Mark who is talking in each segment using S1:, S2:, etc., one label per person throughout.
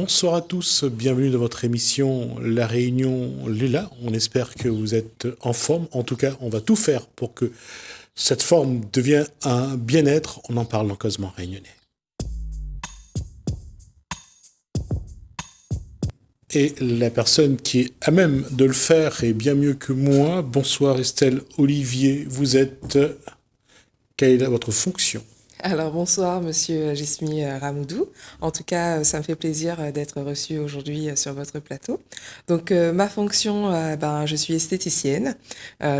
S1: Bonsoir à tous, bienvenue dans votre émission La Réunion Lila. On espère que vous êtes en forme. En tout cas, on va tout faire pour que cette forme devienne un bien-être. On en parle dans Causement Réunionnais. Et la personne qui est à même de le faire est bien mieux que moi. Bonsoir Estelle Olivier, vous êtes... Quelle est votre fonction ?
S2: Alors bonsoir Monsieur Gismi Ramoudou. En tout cas, ça me fait plaisir d'être reçue aujourd'hui sur votre plateau. Donc ma fonction, je suis esthéticienne,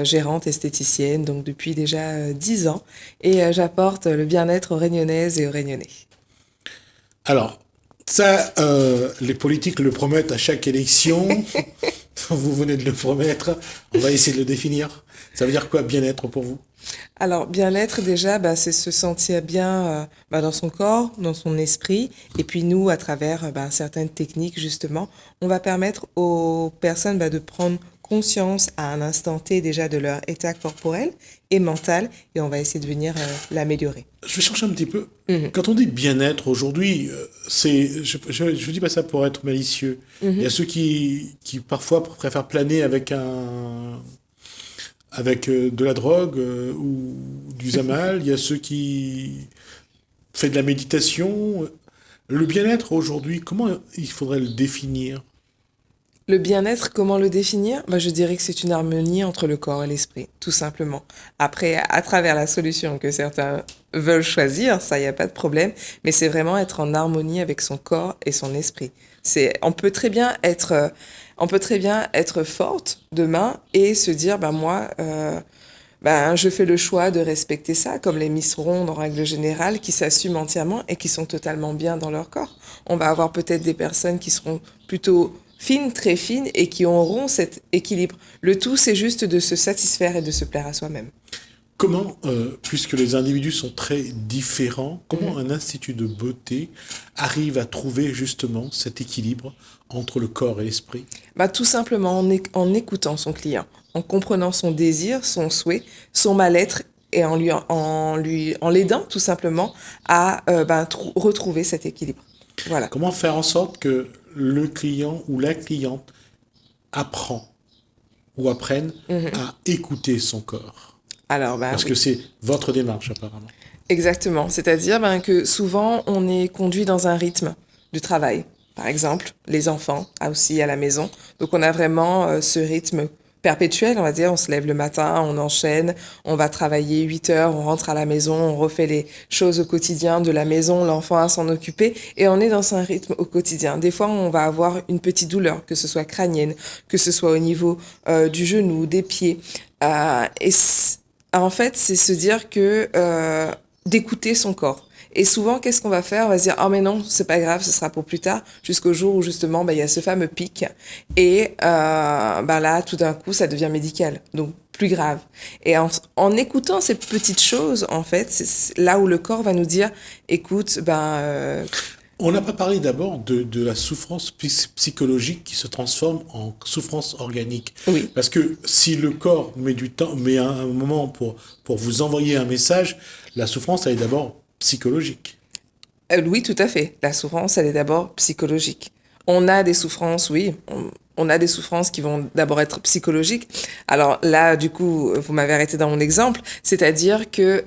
S2: gérante esthéticienne, donc depuis déjà 10 ans, et j'apporte le bien-être aux Réunionnaises et aux Réunionnais.
S1: Alors, ça, les politiques le promettent à chaque élection. Vous venez de le promettre. On va essayer de le définir. Ça veut dire quoi, bien-être pour vous ?
S2: Alors, bien-être, déjà, c'est se sentir bien dans son corps, dans son esprit. Et puis nous, à travers certaines techniques, justement, on va permettre aux personnes de prendre conscience à un instant T déjà de leur état corporel et mental. Et on va essayer de venir l'améliorer.
S1: Je vais changer un petit peu. Quand on dit bien-être aujourd'hui, je dis pas ça pour être malicieux. Il y a ceux qui parfois préfèrent planer avec de la drogue ou du zamal. Il y a ceux qui font de la méditation. Le bien-être aujourd'hui, comment il faudrait le définir ?
S2: Le bien-être, comment le définir ? Je dirais que c'est une harmonie entre le corps et l'esprit, tout simplement. Après, à travers la solution que certains veulent choisir, ça, il n'y a pas de problème, mais c'est vraiment être en harmonie avec son corps et son esprit. On peut très bien être forte demain et se dire, je fais le choix de respecter ça, comme les Miss Rondes en règle générale, qui s'assument entièrement et qui sont totalement bien dans leur corps. On va avoir peut-être des personnes qui seront plutôt fines, très fines, et qui auront cet équilibre. Le tout, c'est juste de se satisfaire et de se plaire à soi-même.
S1: Comment, puisque les individus sont très différents, comment un institut de beauté arrive à trouver justement cet équilibre entre le corps et l'esprit ?
S2: Tout simplement en écoutant son client, en comprenant son désir, son souhait, son mal-être, et en l'aidant tout simplement à retrouver cet équilibre. Voilà.
S1: Comment faire en sorte que le client ou la cliente apprend ou apprenne à écouter son corps ?
S2: Alors,
S1: Parce que c'est votre démarche apparemment.
S2: Exactement. C'est-à-dire que souvent, on est conduit dans un rythme du travail. Par exemple, les enfants, aussi à la maison. Donc, on a vraiment ce rythme perpétuel, on va dire. On se lève le matin, on enchaîne, on va travailler 8 heures, on rentre à la maison, on refait les choses au quotidien de la maison, l'enfant à s'en occuper, et on est dans un rythme au quotidien. Des fois, on va avoir une petite douleur, que ce soit crânienne, que ce soit au niveau du genou, des pieds. En fait, c'est se dire que d'écouter son corps. Et souvent, qu'est-ce qu'on va faire ? On va se dire, oh mais non, c'est pas grave, ce sera pour plus tard, jusqu'au jour où justement, il y a ce fameux pic. Et là, tout d'un coup, ça devient médical, donc plus grave. Et en écoutant ces petites choses, en fait, c'est là où le corps va nous dire, écoute,
S1: On n'a pas parlé d'abord de la souffrance psychologique qui se transforme en souffrance organique.
S2: Oui.
S1: Parce que si le corps met un moment pour vous envoyer un message, la souffrance, elle est d'abord psychologique.
S2: Oui, tout à fait. La souffrance, elle est d'abord psychologique. On a des souffrances, oui. On a des souffrances qui vont d'abord être psychologiques. Alors là, du coup, vous m'avez arrêté dans mon exemple. C'est-à-dire que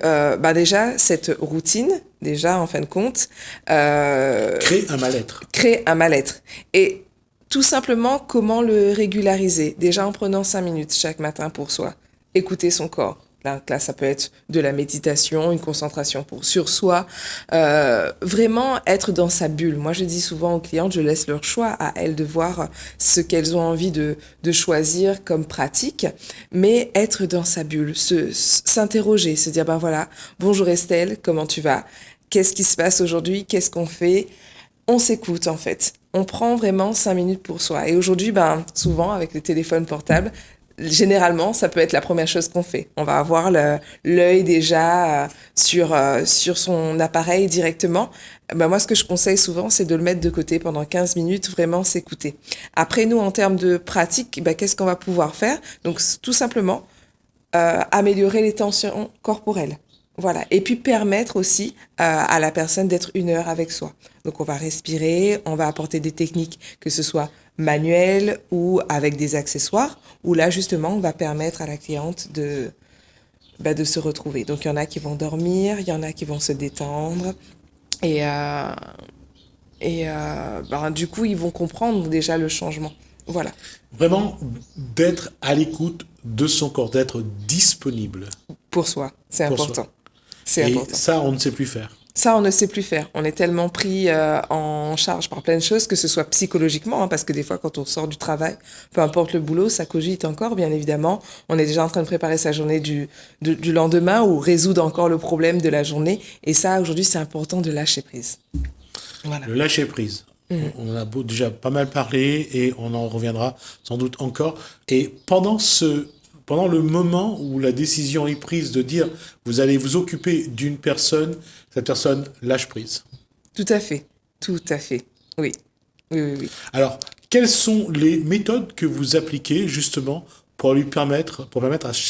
S2: déjà, cette routine, déjà, en fin de compte...
S1: crée un mal-être.
S2: Crée un mal-être. Et tout simplement, comment le régulariser ? Déjà en prenant 5 minutes chaque matin pour soi. Écouter son corps. Là, ça peut être de la méditation, une concentration sur soi, vraiment être dans sa bulle. Moi, je dis souvent aux clientes, je laisse leur choix à elles de voir ce qu'elles ont envie de choisir comme pratique, mais être dans sa bulle, s'interroger, se dire, bonjour Estelle, comment tu vas ? Qu'est-ce qui se passe aujourd'hui ? Qu'est-ce qu'on fait ? On s'écoute en fait. On prend vraiment 5 minutes pour soi. Et aujourd'hui, souvent, avec les téléphones portables, généralement, ça peut être la première chose qu'on fait. On va avoir l'œil déjà sur son appareil directement. Moi, ce que je conseille souvent, c'est de le mettre de côté pendant 15 minutes, vraiment s'écouter. Après, nous, en termes de pratique, qu'est-ce qu'on va pouvoir faire ? Donc, tout simplement, améliorer les tensions corporelles. Voilà. Et puis permettre aussi à la personne d'être 1 heure avec soi. Donc on va respirer, on va apporter des techniques, que ce soit manuelles ou avec des accessoires, où là justement on va permettre à la cliente de se retrouver. Donc il y en a qui vont dormir, il y en a qui vont se détendre. Et, du coup, ils vont comprendre déjà le changement. Voilà.
S1: Vraiment d'être à l'écoute de son corps, d'être disponible
S2: Pour soi, c'est
S1: pour soi.
S2: important. C'est
S1: Et
S2: important.
S1: ça, on ne sait plus faire.
S2: Ça, on ne sait plus faire. On est tellement pris en charge par plein de choses, que ce soit psychologiquement, hein, parce que des fois, quand on sort du travail, peu importe le boulot, ça cogite encore, bien évidemment. On est déjà en train de préparer sa journée du lendemain ou résoudre encore le problème de la journée. Et ça, aujourd'hui, c'est important de lâcher prise. Voilà.
S1: Le lâcher prise. On en a déjà pas mal parlé et on en reviendra sans doute encore. Et pendant le moment où la décision est prise de dire vous allez vous occuper d'une personne, cette personne lâche prise.
S2: Tout à fait. Tout à fait. Oui. Oui, oui, oui.
S1: Alors, quelles sont les méthodes que vous appliquez justement pour permettre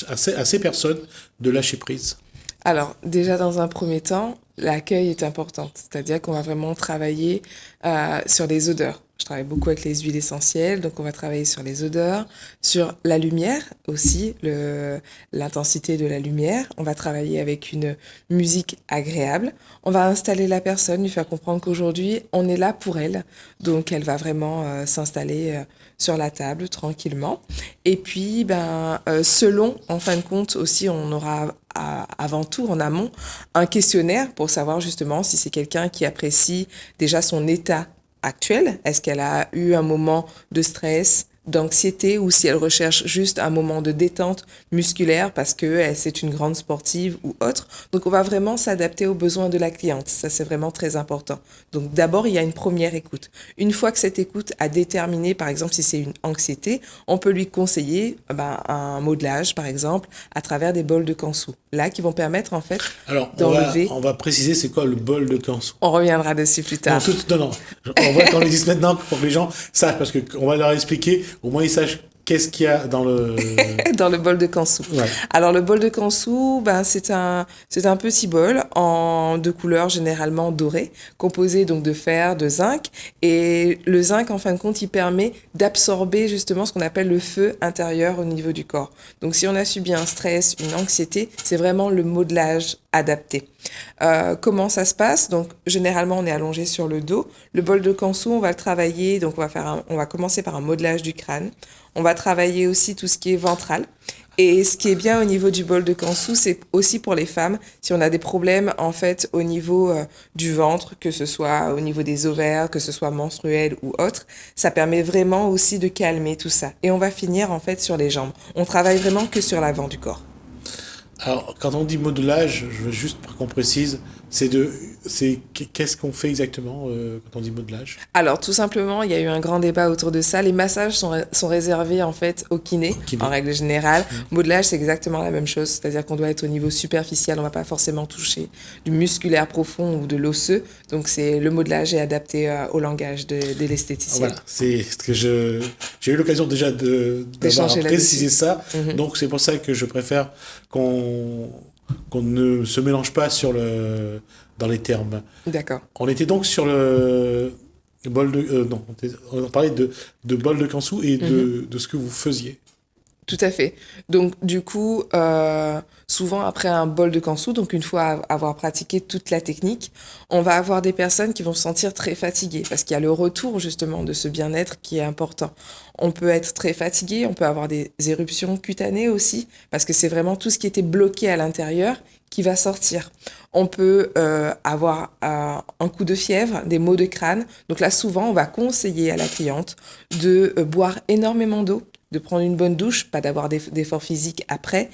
S1: à ces personnes de lâcher prise?
S2: Alors, déjà, dans un premier temps, l'accueil est important. C'est-à-dire qu'on va vraiment travailler sur les odeurs. Je travaille beaucoup avec les huiles essentielles, donc on va travailler sur les odeurs, sur la lumière aussi, l'intensité de la lumière. On va travailler avec une musique agréable. On va installer la personne, lui faire comprendre qu'aujourd'hui, on est là pour elle. Donc, elle va vraiment s'installer sur la table tranquillement. Et puis, selon, en fin de compte, aussi, on aura avant tout en amont un questionnaire pour savoir justement si c'est quelqu'un qui apprécie déjà son état actuel. Est-ce qu'elle a eu un moment de stress, d'anxiété, ou si elle recherche juste un moment de détente musculaire parce que c'est une grande sportive ou autre. Donc on va vraiment s'adapter aux besoins de la cliente. Ça, c'est vraiment très important. Donc d'abord, il y a une première écoute. Une fois que cette écoute a déterminé, par exemple, si c'est une anxiété, on peut lui conseiller un modelage, par exemple, à travers des bols de Kansu. Là, qui vont permettre en fait
S1: Alors,
S2: d'enlever.
S1: on va préciser c'est quoi le bol de Kansu.
S2: On reviendra dessus plus tard.
S1: Non. On va qu'on le dise maintenant pour que les gens sachent, parce qu'on va leur expliquer, au moins ils sachent qu'est-ce qu'il y a dans le...
S2: Dans le bol de Kansu.
S1: Ouais.
S2: Alors le bol de Kansu, c'est un petit bol de couleur généralement dorée, composé donc de fer, de zinc, et le zinc en fin de compte il permet d'absorber justement ce qu'on appelle le feu intérieur au niveau du corps. Donc si on a subi un stress, une anxiété, c'est vraiment le modelage adapté. Comment ça se passe? Donc généralement on est allongé sur le dos. Le bol de Kansu, on va le travailler, donc on va commencer par un modelage du crâne. On va travailler aussi tout ce qui est ventral. Et ce qui est bien au niveau du bol de Kansu, c'est aussi pour les femmes, si on a des problèmes en fait au niveau du ventre, que ce soit au niveau des ovaires, que ce soit menstruel ou autre, ça permet vraiment aussi de calmer tout ça. Et on va finir en fait sur les jambes. On travaille vraiment que sur l'avant du corps.
S1: Alors, quand on dit modelage, je veux juste qu'on précise, qu'est-ce qu'on fait exactement quand on dit modelage?
S2: Alors, tout simplement, il y a eu un grand débat autour de ça. Les massages sont réservés, en fait, aux kinés, en règle générale. Modelage, c'est exactement la même chose. C'est-à-dire qu'on doit être au niveau superficiel. On va pas forcément toucher du musculaire profond ou de l'osseux. Donc, le modelage est adapté au langage de l'esthéticienne.
S1: Voilà, c'est ce que j'ai eu l'occasion déjà d'avoir précisé ça. Mm-hmm. Donc, c'est pour ça que je préfère qu'on ne se mélange pas dans les termes.
S2: D'accord.
S1: On était donc sur le bol de... non, on parlait de bol de Kansu et de ce que vous faisiez.
S2: Tout à fait. Donc, du coup, souvent après un bol de Kansu, donc une fois avoir pratiqué toute la technique, on va avoir des personnes qui vont se sentir très fatiguées parce qu'il y a le retour justement de ce bien-être qui est important. On peut être très fatigué, on peut avoir des éruptions cutanées aussi parce que c'est vraiment tout ce qui était bloqué à l'intérieur qui va sortir. On peut avoir un coup de fièvre, des maux de crâne. Donc là, souvent, on va conseiller à la cliente de boire énormément d'eau, de prendre une bonne douche, pas d'avoir d'efforts physiques après,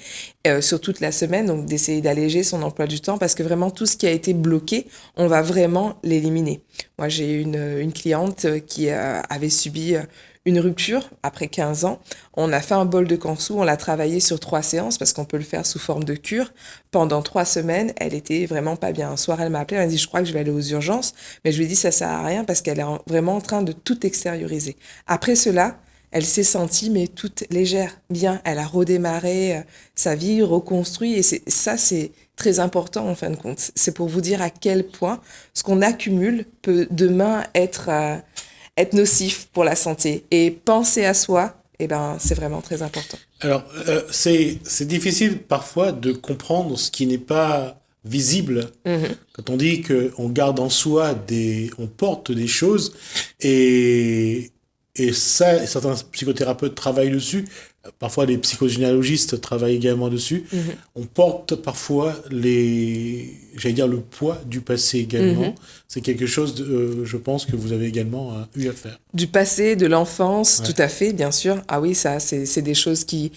S2: sur toute la semaine, donc d'essayer d'alléger son emploi du temps parce que vraiment tout ce qui a été bloqué, on va vraiment l'éliminer. Moi, j'ai une cliente qui avait subi une rupture après 15 ans. On a fait un bol de Kansu, on l'a travaillé sur 3 séances parce qu'on peut le faire sous forme de cure. Pendant 3 semaines, elle était vraiment pas bien. Un soir, elle m'a appelé, elle m'a dit « je crois que je vais aller aux urgences », mais je lui ai dit « ça sert à rien parce qu'elle est vraiment en train de tout extérioriser ». Après cela, elle s'est sentie mais toute légère, bien. Elle a redémarré sa vie, reconstruit. Et c'est très important en fin de compte. C'est pour vous dire à quel point ce qu'on accumule peut demain être nocif pour la santé. Et penser à soi, eh ben, c'est vraiment très important.
S1: Alors, c'est difficile parfois de comprendre ce qui n'est pas visible. Quand on dit qu'on garde en soi on porte des choses, et ça, certains psychothérapeutes travaillent dessus, parfois les psychogénéalogistes travaillent également dessus. On porte parfois j'allais dire le poids du passé également. C'est quelque chose, je pense, que vous avez également eu à faire.
S2: Du passé, de l'enfance,
S1: Ouais.
S2: tout à fait, bien sûr. Ah oui, ça, c'est des choses qui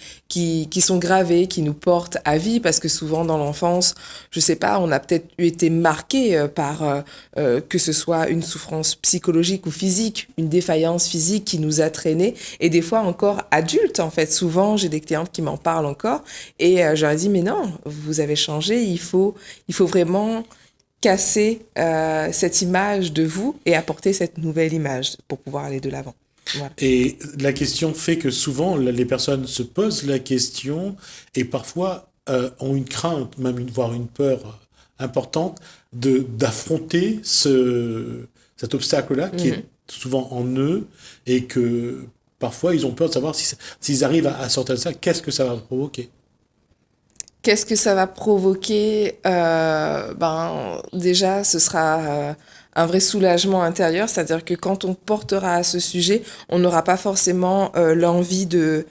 S2: sont gravées, qui nous portent à vie, parce que souvent dans l'enfance, je sais pas, on a peut-être été marqué par que ce soit une souffrance psychologique ou physique, une défaillance physique qui nous a traînés, et des fois encore adultes, en fait. Souvent, j'ai des clientes qui m'en parlent encore, et je leur dis, mais non, vous avez changé, il faut vraiment casser cette image de vous et apporter cette nouvelle image pour pouvoir aller de l'avant. Voilà.
S1: Et la question fait que souvent, les personnes se posent la question et parfois ont une crainte, voire une peur importante d'affronter cet obstacle-là qui est souvent en eux, et que parfois ils ont peur de savoir s'ils arrivent à sortir de ça, qu'est-ce que ça va provoquer.
S2: Qu'est-ce que ça va provoquer? Déjà, ce sera un vrai soulagement intérieur, c'est-à-dire que quand on portera à ce sujet, on n'aura pas forcément l'envie de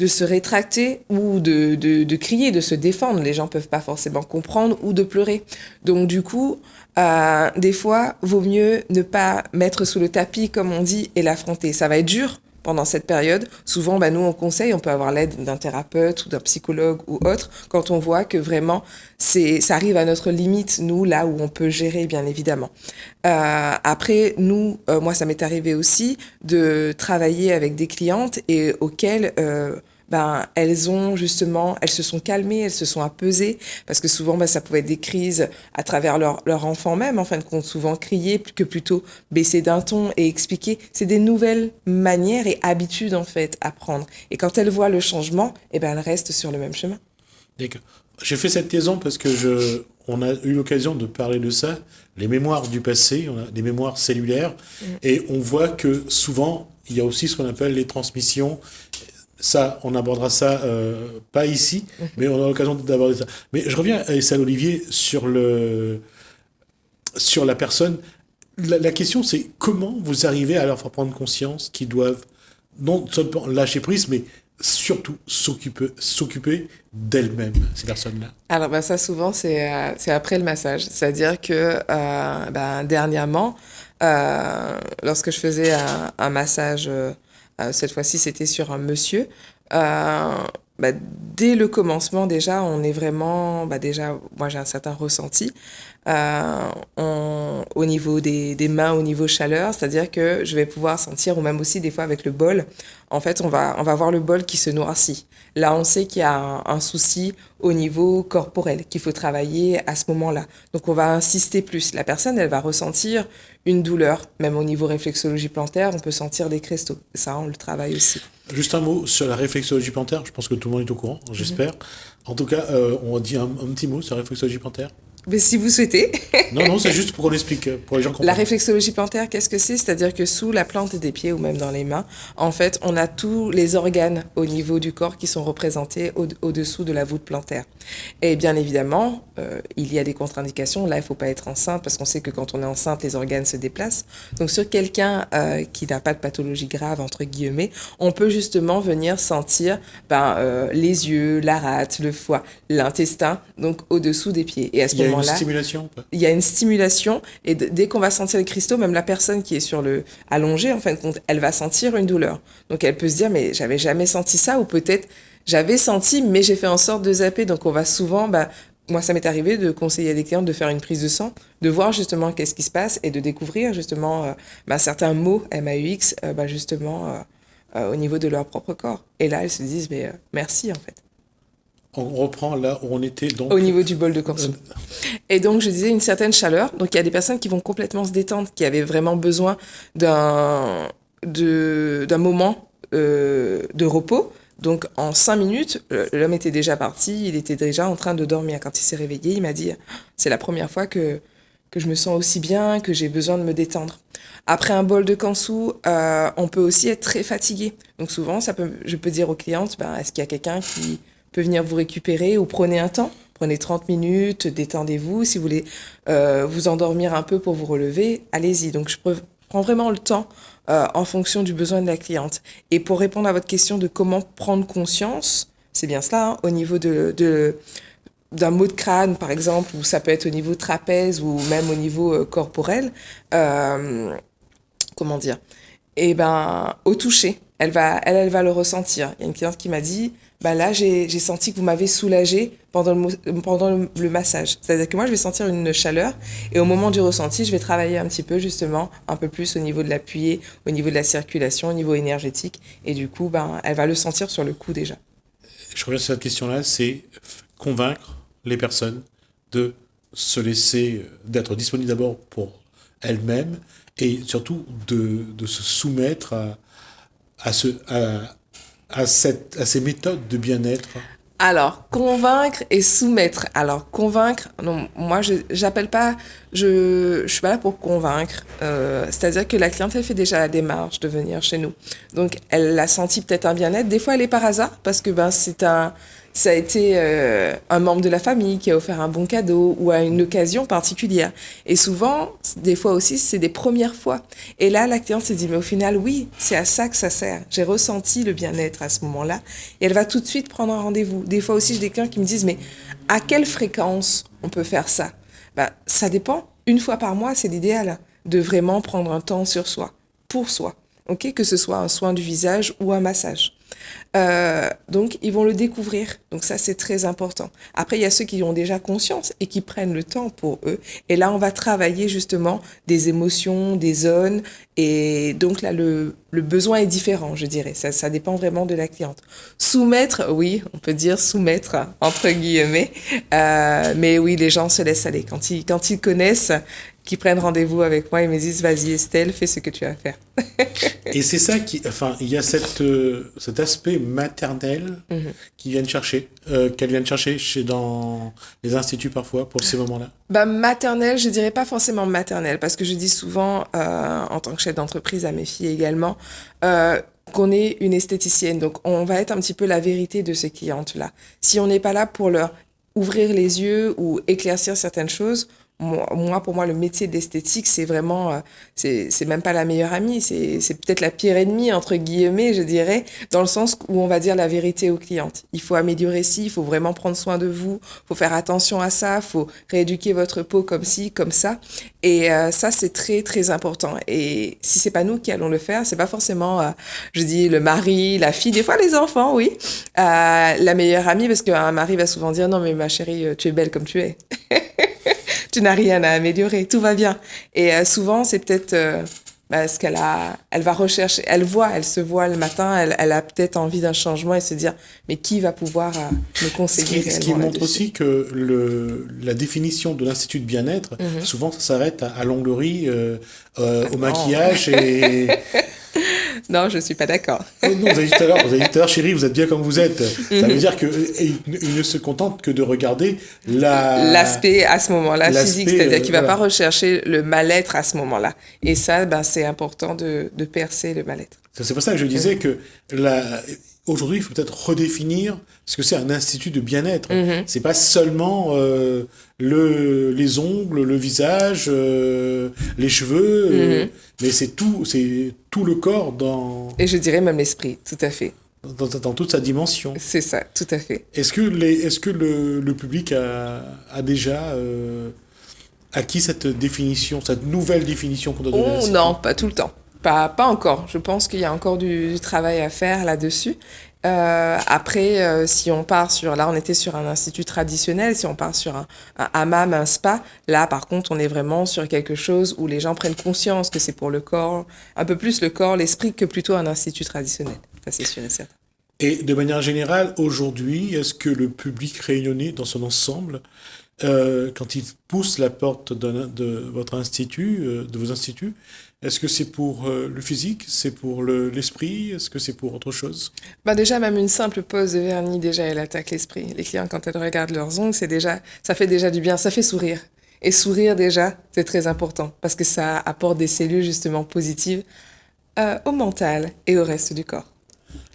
S2: se rétracter ou de crier, de se défendre. Les gens peuvent pas forcément comprendre, ou de pleurer. Donc du coup, des fois, vaut mieux ne pas mettre sous le tapis, comme on dit, et l'affronter. Ça va être dur pendant cette période. Souvent, nous, on conseille, on peut avoir l'aide d'un thérapeute ou d'un psychologue ou autre, quand on voit que vraiment, ça arrive à notre limite, nous, là où on peut gérer, bien évidemment. Après, nous, moi, ça m'est arrivé aussi de travailler avec des clientes et auxquelles elles se sont calmées, elles se sont apaisées, parce que souvent, ça pouvait être des crises à travers leur enfant même, en fin de compte, souvent crier que plutôt baisser d'un ton et expliquer. C'est des nouvelles manières et habitudes, en fait, à prendre. Et quand elles voient le changement, elles restent sur le même chemin.
S1: D'accord. J'ai fait cette liaison parce que on a eu l'occasion de parler de ça, les mémoires du passé, on a des mémoires cellulaires, et on voit que souvent, il y a aussi ce qu'on appelle les transmissions. Ça, on abordera ça pas ici, mais on aura l'occasion d'aborder ça. Mais je reviens, Estelle Olivier, sur la personne. La question, c'est comment vous arrivez à leur faire prendre conscience qu'ils doivent non seulement lâcher prise, mais surtout s'occuper d'elles-mêmes, ces personnes-là.
S2: Alors ça, souvent, c'est après le massage. C'est-à-dire que dernièrement, lorsque je faisais un massage, cette fois-ci, c'était sur un monsieur. Dès le commencement, déjà, on est vraiment... déjà, moi, j'ai un certain ressenti au niveau des mains, au niveau chaleur. C'est-à-dire que je vais pouvoir sentir, ou même aussi des fois avec le bol, en fait, on va voir le bol qui se noircit. Là, on sait qu'il y a un souci au niveau corporel, qu'il faut travailler à ce moment-là. Donc, on va insister plus. La personne, elle va ressentir une douleur. Même au niveau réflexologie plantaire, on peut sentir des cristaux. Ça, on le travaille aussi.
S1: Juste un mot sur la réflexologie plantaire. Je pense que tout le monde est au courant, j'espère. En tout cas, on dit un petit mot sur la réflexologie plantaire.
S2: Mais si vous souhaitez.
S1: Non, c'est juste pour qu'on explique, pour les gens comprennent.
S2: La réflexologie plantaire, qu'est-ce que c'est? C'est-à-dire que sous la plante des pieds ou même dans les mains, en fait, on a tous les organes au niveau du corps qui sont représentés au-dessous de la voûte plantaire. Et bien évidemment, il y a des contre-indications. Là, il ne faut pas être enceinte parce qu'on sait que quand on est enceinte, les organes se déplacent. Donc, sur quelqu'un qui n'a pas de pathologie grave, entre guillemets, on peut justement venir sentir les yeux, la rate, le foie, l'intestin, donc au-dessous des pieds. Et à ce moment-là,
S1: il y a une stimulation?
S2: Il y a une stimulation, et dès qu'on va sentir les cristaux, même la personne qui est allongée, en fin de compte, elle va sentir une douleur. Donc elle peut se dire, mais j'avais jamais senti ça, ou peut-être j'avais senti, mais j'ai fait en sorte de zapper. Donc on va souvent, moi ça m'est arrivé de conseiller à des clients de faire une prise de sang, de voir justement qu'est-ce qui se passe et de découvrir justement certains mots MAUX justement au niveau de leur propre corps. Et là elles se disent, mais merci en fait.
S1: On reprend là où on était donc...
S2: Au niveau du bol de Corso. Et donc, je disais une certaine chaleur. Donc, il y a des personnes qui vont complètement se détendre, qui avaient vraiment besoin d'un moment de repos. Donc, en 5 minutes, l'homme était déjà parti, il était déjà en train de dormir. Quand il s'est réveillé, il m'a dit « C'est la première fois que je me sens aussi bien, que j'ai besoin de me détendre. » Après un bol de kansu, on peut aussi être très fatigué. Donc souvent, je peux dire aux clientes, est-ce qu'il y a quelqu'un qui peut venir vous récupérer ou prenez un temps, prenez 30 minutes, détendez-vous. Si vous voulez vous endormir un peu pour vous relever, allez-y. Donc je prends vraiment le temps en fonction du besoin de la cliente. Et pour répondre à votre question de comment prendre conscience, c'est bien cela, hein, au niveau d'un mot de crâne, par exemple, ou ça peut être au niveau trapèze ou même au niveau corporel. Comment dire? Et au toucher, elle va le ressentir. Il y a une cliente qui m'a dit, là, j'ai senti que vous m'avez soulagée pendant le massage. C'est-à-dire que moi, je vais sentir une chaleur et au moment du ressenti, je vais travailler un petit peu, justement, un peu plus au niveau de l'appui, au niveau de la circulation, au niveau énergétique. Et du coup, elle va le sentir sur le coup déjà.
S1: Je reviens sur cette question-là, c'est convaincre les personnes de se laisser, d'être disponibles d'abord pour elles-mêmes et surtout de se soumettre à ces méthodes de bien-être.
S2: Alors, convaincre et soumettre. Alors, convaincre, non, moi, je suis pas là pour convaincre. C'est-à-dire que la cliente, elle fait déjà la démarche de venir chez nous. Donc, elle a senti peut-être un bien-être. Des fois, elle est par hasard parce que ça a été un membre de la famille qui a offert un bon cadeau ou à une occasion particulière. Et souvent, des fois aussi, c'est des premières fois. Et là, la cliente s'est dit, mais au final, oui, c'est à ça que ça sert. J'ai ressenti le bien-être à ce moment-là. Et elle va tout de suite prendre un rendez-vous. Des fois aussi, j'ai des clients qui me disent, mais à quelle fréquence on peut faire ça? Ça dépend. Une fois par mois, c'est l'idéal de vraiment prendre un temps sur soi, pour soi. Okay, que ce soit un soin du visage ou un massage. Donc, ils vont le découvrir. Donc, ça, c'est très important. Après, il y a ceux qui ont déjà conscience et qui prennent le temps pour eux. Et là, on va travailler justement des émotions, des zones. Et donc, là, le besoin est différent, je dirais. Ça dépend vraiment de la cliente. Soumettre, oui, on peut dire soumettre, entre guillemets. Mais oui, les gens se laissent aller. Quand ils connaissent, qui prennent rendez-vous avec moi et me disent, vas-y Estelle, fais ce que tu as à faire.
S1: Et c'est ça il y a cet aspect maternel qu'elles viennent chercher dans les instituts parfois pour ces moments-là.
S2: Maternelle, je dirais pas forcément maternelle, parce que je dis souvent, en tant que chef d'entreprise à mes filles également, qu'on est une esthéticienne. Donc, on va être un petit peu la vérité de ces clientes-là. Si on n'est pas là pour leur ouvrir les yeux ou éclaircir certaines choses, pour moi, le métier d'esthétique, c'est vraiment, c'est même pas la meilleure amie, c'est peut-être la pire ennemie, entre guillemets, je dirais, dans le sens où on va dire la vérité aux clientes. Il faut améliorer ci, il faut vraiment prendre soin de vous, faut faire attention à ça, faut rééduquer votre peau comme ci, comme ça. Et ça, c'est très, très important. Et si c'est pas nous qui allons le faire, c'est pas forcément, je dis, le mari, la fille, des fois les enfants, oui, la meilleure amie, parce qu'un mari va souvent dire, non, mais ma chérie, tu es belle comme tu es. Tu n'as rien à améliorer, tout va bien. Et souvent, c'est peut-être ce elle va rechercher, elle se voit le matin, elle a peut-être envie d'un changement et se dire, mais qui va pouvoir me conseiller réellement
S1: Ce qui montre aussi que la définition de l'institut de bien-être, souvent, ça s'arrête à l'onglerie, au maquillage et...
S2: Non, je suis pas d'accord.
S1: Non, vous avez dit tout à l'heure, chérie, vous êtes bien comme vous êtes. Ça veut dire qu'il ne se contente que de regarder
S2: l'aspect à ce moment-là physique, c'est-à-dire qu'il va pas rechercher le mal-être à ce moment-là. Et ça, c'est important de percer le mal-être.
S1: C'est pour ça que je disais que aujourd'hui, il faut peut-être redéfinir ce que c'est un institut de bien-être. C'est pas seulement les ongles, le visage, les cheveux, mais c'est tout le corps
S2: Et je dirais même l'esprit, tout à fait.
S1: Dans toute sa dimension.
S2: C'est ça, tout à fait.
S1: Est-ce que le public a déjà acquis cette définition, cette nouvelle définition qu'on doit donner à l'institut ?
S2: Non, pas tout le temps. Pas encore. Je pense qu'il y a encore du travail à faire là-dessus. Après, si on part là, on était sur un institut traditionnel. Si on part sur un hammam, un spa, là, par contre, on est vraiment sur quelque chose où les gens prennent conscience que c'est pour le corps, un peu plus le corps, l'esprit, que plutôt un institut traditionnel. Ça, c'est sûr et certain.
S1: Et de manière générale, aujourd'hui, est-ce que le public réunionnais dans son ensemble, quand il pousse la porte de votre institut, de vos instituts, est-ce que c'est pour le physique, c'est pour l'esprit, est-ce que c'est pour autre chose?
S2: Bah déjà, même une simple pose de vernis, déjà, elle attaque l'esprit. Les clients, quand elles regardent leurs ongles, ça fait déjà du bien, ça fait sourire. Et sourire, déjà, c'est très important parce que ça apporte des cellules, justement, positives au mental et au reste du corps.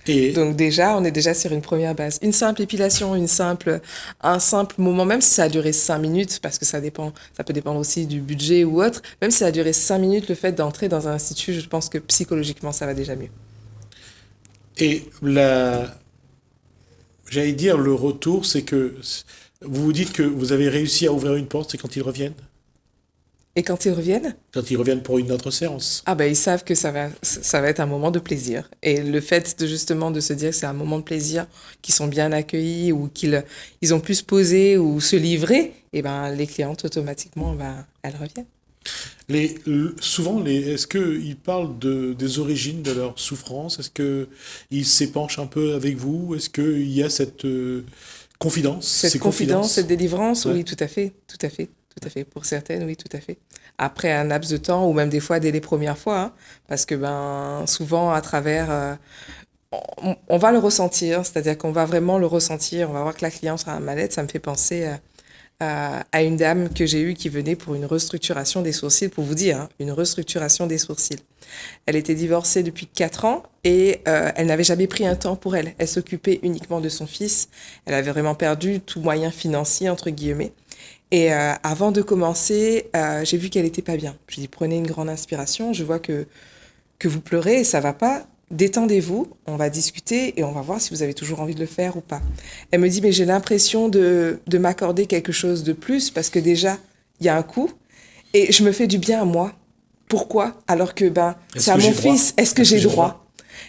S1: Et
S2: Donc déjà, on est déjà sur une première base. Une simple épilation, un simple moment, même si ça a duré 5 minutes, parce que ça dépend, ça peut dépendre aussi du budget ou autre, même si ça a duré 5 minutes, le fait d'entrer dans un institut, je pense que psychologiquement, ça va déjà mieux.
S1: Et j'allais dire, le retour, c'est que vous vous dites que vous avez réussi à ouvrir une porte, c'est quand ils reviennent?
S2: Et quand ils reviennent,
S1: Quand ils reviennent pour une autre séance.
S2: ah ben ils savent que ça va être un moment de plaisir. Et le fait de justement de se dire que c'est un moment de plaisir, qu'ils sont bien accueillis ou ils ont pu se poser ou se livrer, et ben les clientes automatiquement, ben, elles reviennent.
S1: Souvent, est-ce qu'ils parlent des origines de leur souffrance? Est-ce qu'ils s'épanchent un peu avec vous? Est-ce qu'il y a cette confidence,
S2: Cette
S1: ces
S2: confidence, cette
S1: confidences?
S2: délivrance,
S1: Ouais.
S2: oui, tout à fait, tout à fait, tout à fait. Pour certaines, oui, tout à fait. Après un laps de temps, ou même des fois dès les premières fois, hein, parce que ben souvent à travers, on va le ressentir, c'est-à-dire qu'on va vraiment le ressentir. On va voir que la cliente a un mal-être. Ça me fait penser à une dame que j'ai eue qui venait pour une restructuration des sourcils, pour vous dire, hein, une restructuration des sourcils. Elle était divorcée depuis 4 ans et elle n'avait jamais pris un temps pour elle. Elle s'occupait uniquement de son fils. Elle avait vraiment perdu tout moyen financier, entre guillemets. Et avant de commencer, j'ai vu qu'elle était pas bien. Je lui ai dit, prenez une grande inspiration. Je vois que vous pleurez et ça va pas. Détendez-vous, on va discuter et on va voir si vous avez toujours envie de le faire ou pas. Elle me dit, mais j'ai l'impression de m'accorder quelque chose de plus parce que déjà, il y a un coût et je me fais du bien à moi. Pourquoi? Alors que ben,
S1: Est-ce
S2: c'est à
S1: que
S2: mon
S1: j'ai droit?
S2: fils. Est-ce que
S1: Est-ce que
S2: j'ai
S1: j'ai droit?
S2: droit?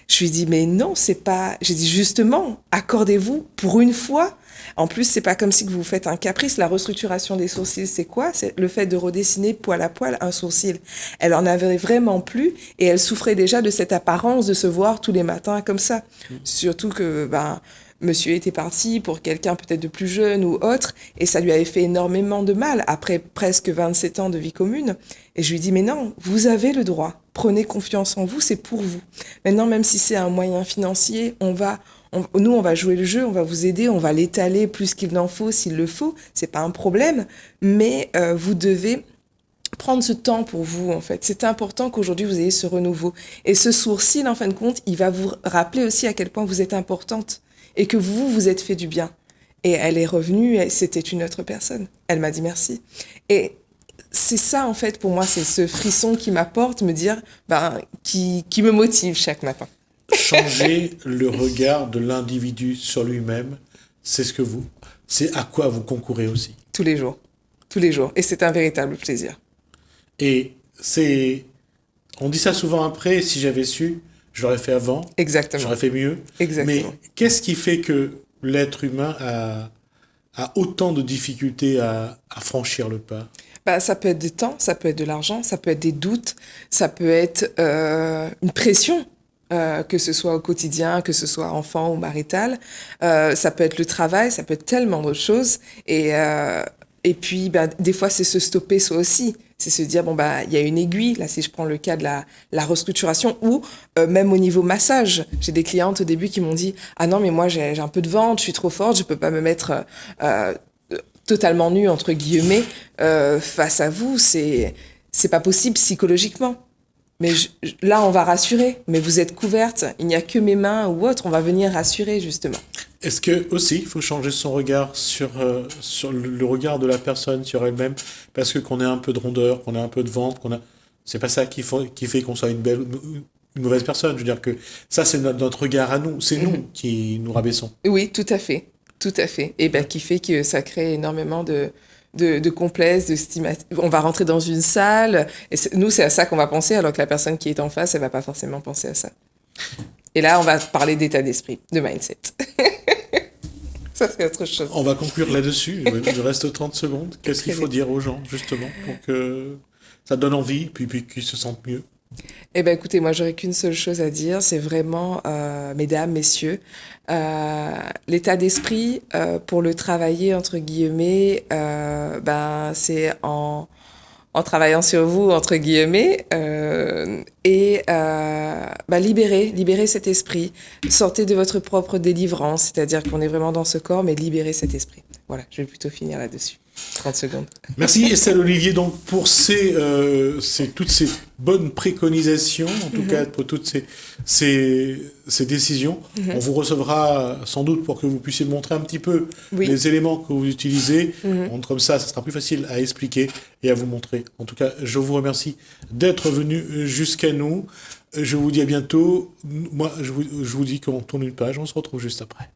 S2: Je lui dis, mais non, c'est pas. J'ai dit, justement, accordez-vous pour une fois. En plus, c'est pas comme si que vous faites un caprice. La restructuration des sourcils, c'est quoi? C'est le fait de redessiner poil à poil un sourcil. Elle en avait vraiment plus et elle souffrait déjà de cette apparence de se voir tous les matins comme ça. Surtout que, ben, monsieur était parti pour quelqu'un peut-être de plus jeune ou autre et ça lui avait fait énormément de mal après presque 27 ans de vie commune. Et je lui dis, mais non, vous avez le droit. Prenez confiance en vous, c'est pour vous. Maintenant, même si c'est un moyen financier, nous, on va jouer le jeu, on va vous aider, on va l'étaler plus qu'il n'en faut, s'il le faut. C'est pas un problème, mais vous devez prendre ce temps pour vous, en fait. C'est important qu'aujourd'hui, vous ayez ce renouveau. Et ce sourcil, en fin de compte, il va vous rappeler aussi à quel point vous êtes importante et que vous, vous êtes fait du bien. Et elle est revenue, c'était une autre personne. Elle m'a dit merci. Et c'est ça, en fait, pour moi, c'est ce frisson qui m'apporte, me dire, ben, qui me motive chaque matin.
S1: Changer le regard de l'individu sur lui-même, c'est à quoi vous concourez aussi.
S2: Tous les jours. Tous les jours. Et c'est un véritable plaisir.
S1: Et on dit ça souvent après, si j'avais su, je l'aurais fait avant,
S2: Exactement.
S1: j'aurais fait mieux. Mais
S2: Exactement.
S1: qu'est-ce qui fait que l'être humain a autant de difficultés à franchir le pas?
S2: Bah, ça peut être du temps, ça peut être de l'argent, ça peut être des doutes, ça peut être une pression, que ce soit au quotidien, que ce soit enfant ou marital. Ça peut être le travail, ça peut être tellement d'autres choses. Et puis, bah, des fois, c'est se stopper soi aussi. C'est se dire, bon, bah, il y a une aiguille. Là, si je prends le cas de la restructuration ou même au niveau massage. J'ai des clientes au début qui m'ont dit, ah non, mais moi, j'ai un peu de ventre, je suis trop forte, je peux pas me mettre euh, totalement nue, entre guillemets, face à vous. C'est pas possible psychologiquement. Mais là, on va rassurer. Mais vous êtes couverte, il n'y a que mes mains ou autre. On va venir rassurer, justement.
S1: Est-ce que aussi il faut changer son regard sur le regard de la personne sur elle-même parce que qu'on ait un peu de rondeur, qu'on ait un peu de ventre, c'est pas ça qui fait qu'on soit une mauvaise personne. Je veux dire que ça c'est notre regard à nous, c'est nous qui nous rabaissons.
S2: Oui, tout à fait. Tout à fait. Et ben, qui fait que ça crée énormément de complexes, de stigmatisation. On va rentrer dans une salle, et nous, c'est à ça qu'on va penser, alors que la personne qui est en face, elle va pas forcément penser à ça. Et là, on va parler d'état d'esprit, de mindset. Ça, c'est autre chose.
S1: On va conclure là-dessus. Il reste 30 secondes. Qu'est-ce qu'il
S2: Très
S1: faut
S2: bien.
S1: dire aux gens justement pour que ça donne envie puis qu'ils se sentent mieux?
S2: Eh ben écoutez, moi j'aurais qu'une seule chose à dire, c'est vraiment, mesdames, messieurs, l'état d'esprit pour le travailler entre guillemets, ben c'est en travaillant sur vous entre guillemets et bah, libérer cet esprit, sortez de votre propre délivrance, c'est-à-dire qu'on est vraiment dans ce corps, mais libérer cet esprit. Voilà, je vais plutôt finir là-dessus. 30 secondes.
S1: Merci Estelle Olivier donc pour toutes ces bonnes préconisations, en tout cas pour toutes ces décisions. On vous recevra sans doute pour que vous puissiez montrer un petit peu
S2: Oui.
S1: les éléments que vous utilisez. Comme ça sera plus facile à expliquer et à vous montrer. En tout cas, je vous remercie d'être venu jusqu'à nous. Je vous dis à bientôt. Moi, je vous dis qu'on tourne une page, on se retrouve juste après.